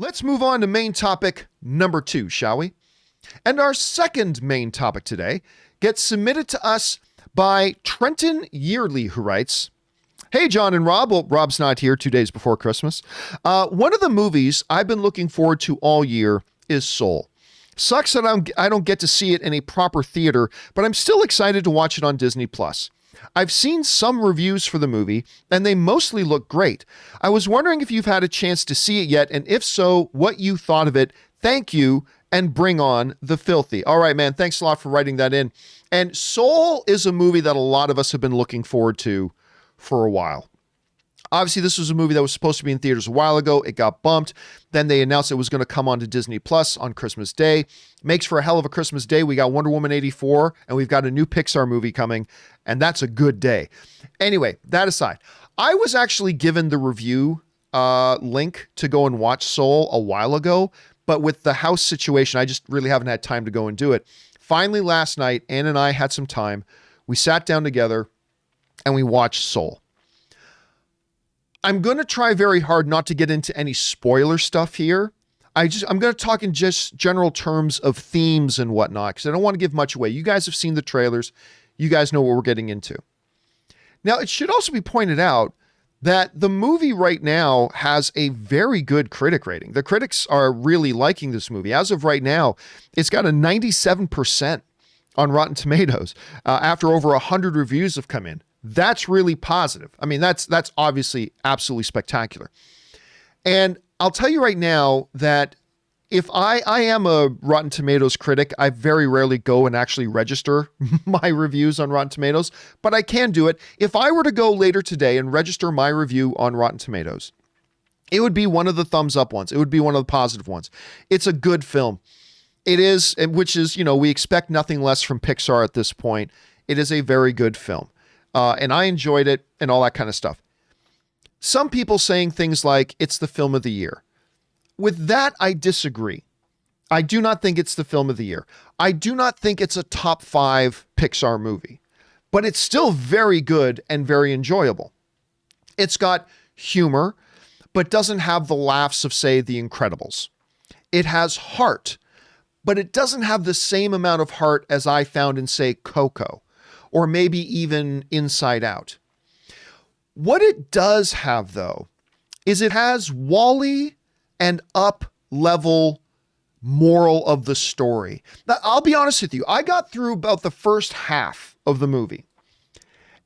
Let's move on to main topic number 2, shall we? And our second main topic today gets submitted to us by Trenton Yearly, who writes, "Hey, John and Rob." Well, Rob's not here 2 days before Christmas. One of the movies I've been looking forward to all year is Soul. Sucks that I don't get to see it in a proper theater, but I'm still excited to watch it on Disney+. I've seen some reviews for the movie, and they mostly look great. I was wondering if you've had a chance to see it yet, and if so, what you thought of it. Thank you, and bring on the filthy. All right, man, thanks a lot for writing that in. And Soul is a movie that a lot of us have been looking forward to for a while. Obviously, this was a movie that was supposed to be in theaters a while ago. It got bumped. Then they announced it was going to come on to Disney Plus on Christmas Day. Makes for a hell of a Christmas Day. We got Wonder Woman 84, and we've got a new Pixar movie coming, and that's a good day. Anyway, that aside, I was actually given the review link to go and watch Soul a while ago, but with the house situation, I just really haven't had time to go and do it. Finally, last night, Ann and I had some time. We sat down together, and we watched Soul. I'm going to try very hard not to get into any spoiler stuff here. I'm going to talk in just general terms of themes and whatnot, because I don't want to give much away. You guys have seen the trailers. You guys know what we're getting into. Now, it should also be pointed out that the movie right now has a very good critic rating. The critics are really liking this movie. As of right now, it's got a 97% on Rotten Tomatoes after over 100 reviews have come in. That's really positive. I mean, that's obviously absolutely spectacular. And I'll tell you right now that if I am a Rotten Tomatoes critic, I very rarely go and actually register my reviews on Rotten Tomatoes, but I can do it. If I were to go later today and register my review on Rotten Tomatoes, it would be one of the thumbs up ones. It would be one of the positive ones. It's a good film. It is, which is, we expect nothing less from Pixar at this point. It is a very good film. And I enjoyed it and all that kind of stuff. Some people saying things like it's the film of the year. With that, I disagree. I do not think it's the film of the year. I do not think it's a top 5 Pixar movie, but it's still very good and very enjoyable. It's got humor, but doesn't have the laughs of, say, The Incredibles. It has heart, but it doesn't have the same amount of heart as I found in, say, Coco, or maybe even Inside Out. What it does have, though, is it has WALL-E and up-level moral of the story. Now, I'll be honest with you. I got through about the first half of the movie.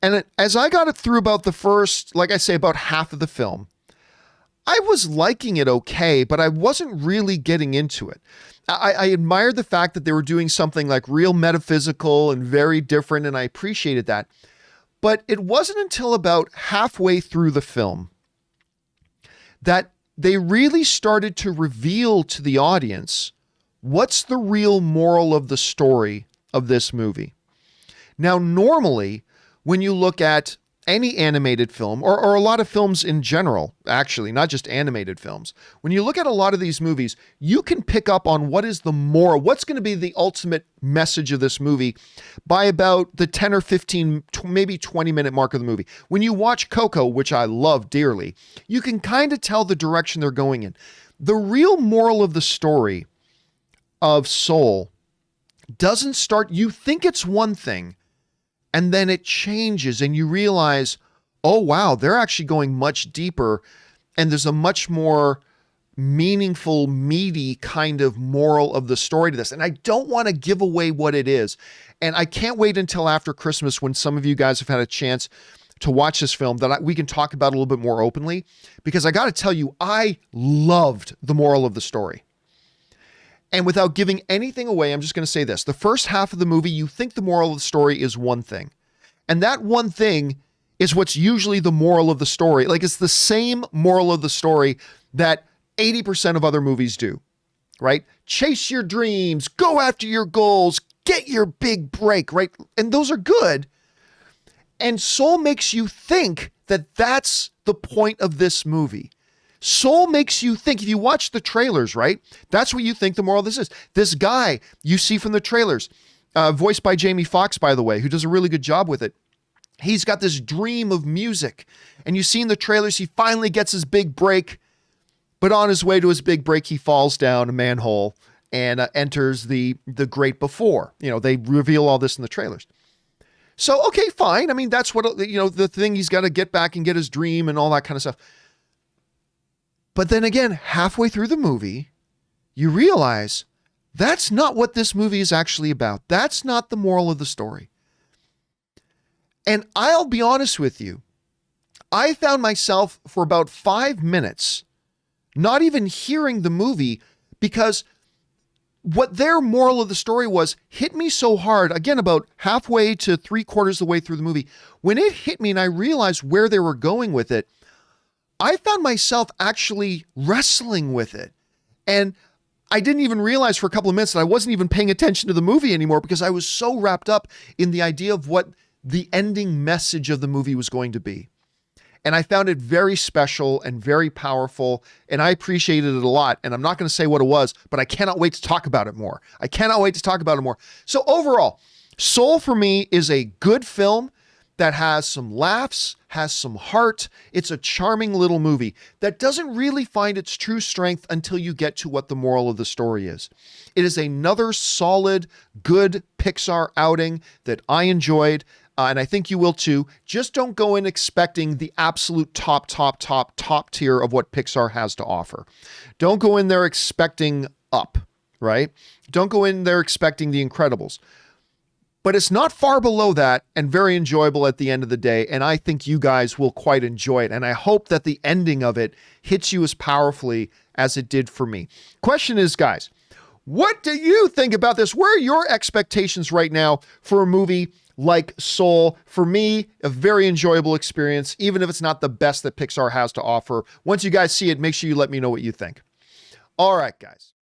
And as I got it through about the first, like I say, about half of the film, I was liking it okay, but I wasn't really getting into it. I admired the fact that they were doing something like real metaphysical and very different, and I appreciated that. But it wasn't until about halfway through the film that they really started to reveal to the audience what's the real moral of the story of this movie. Now, normally, when you look at any animated film, or a lot of films in general, actually, not just animated films, when you look at a lot of these movies, you can pick up on what is the moral, what's going to be the ultimate message of this movie by about the 10 or 15, maybe 20-minute mark of the movie. When you watch Coco, which I love dearly, you can kind of tell the direction they're going in. The real moral of the story of Soul doesn't start, you think it's one thing, and then it changes and you realize, oh, wow, they're actually going much deeper. And there's a much more meaningful, meaty kind of moral of the story to this. And I don't want to give away what it is. And I can't wait until after Christmas when some of you guys have had a chance to watch this film that we can talk about a little bit more openly. Because I got to tell you, I loved the moral of the story. And without giving anything away, I'm just going to say this. The first half of the movie, you think the moral of the story is one thing. And that one thing is what's usually the moral of the story. Like, it's the same moral of the story that 80% of other movies do, right? Chase your dreams, go after your goals, get your big break, right? And those are good. And Soul makes you think that that's the point of this movie. Soul makes you think, if you watch the trailers, right? That's what you think the moral of this is. This guy you see from the trailers, voiced by Jamie Foxx, by the way, who does a really good job with it. He's got this dream of music. And you see in the trailers, he finally gets his big break. But on his way to his big break, he falls down a manhole and enters the great before. They reveal all this in the trailers. So, okay, fine. I mean, that's what, the thing, he's got to get back and get his dream and all that kind of stuff. But then again, halfway through the movie, you realize that's not what this movie is actually about. That's not the moral of the story. And I'll be honest with you, I found myself for about 5 minutes not even hearing the movie, because what their moral of the story was hit me so hard, again, about halfway to 3/4 of the way through the movie. When it hit me and I realized where they were going with it, I found myself actually wrestling with it. And I didn't even realize for a couple of minutes that I wasn't even paying attention to the movie anymore, because I was so wrapped up in the idea of what the ending message of the movie was going to be. And I found it very special and very powerful, and I appreciated it a lot. And I'm not going to say what it was, but I cannot wait to talk about it more. So overall, Soul for me is a good film that has some laughs, has some heart. It's a charming little movie that doesn't really find its true strength until you get to what the moral of the story is. It is another solid, good Pixar outing that I enjoyed. And I think you will too. Just don't go in expecting the absolute top tier of what Pixar has to offer. Don't go in there expecting Up, right? Don't go in there expecting The Incredibles. But it's not far below that, and very enjoyable at the end of the day. And I think you guys will quite enjoy it. And I hope that the ending of it hits you as powerfully as it did for me. Question is, guys, what do you think about this? Where are your expectations right now for a movie like Soul? For me, a very enjoyable experience, even if it's not the best that Pixar has to offer. Once you guys see it, make sure you let me know what you think. All right, guys.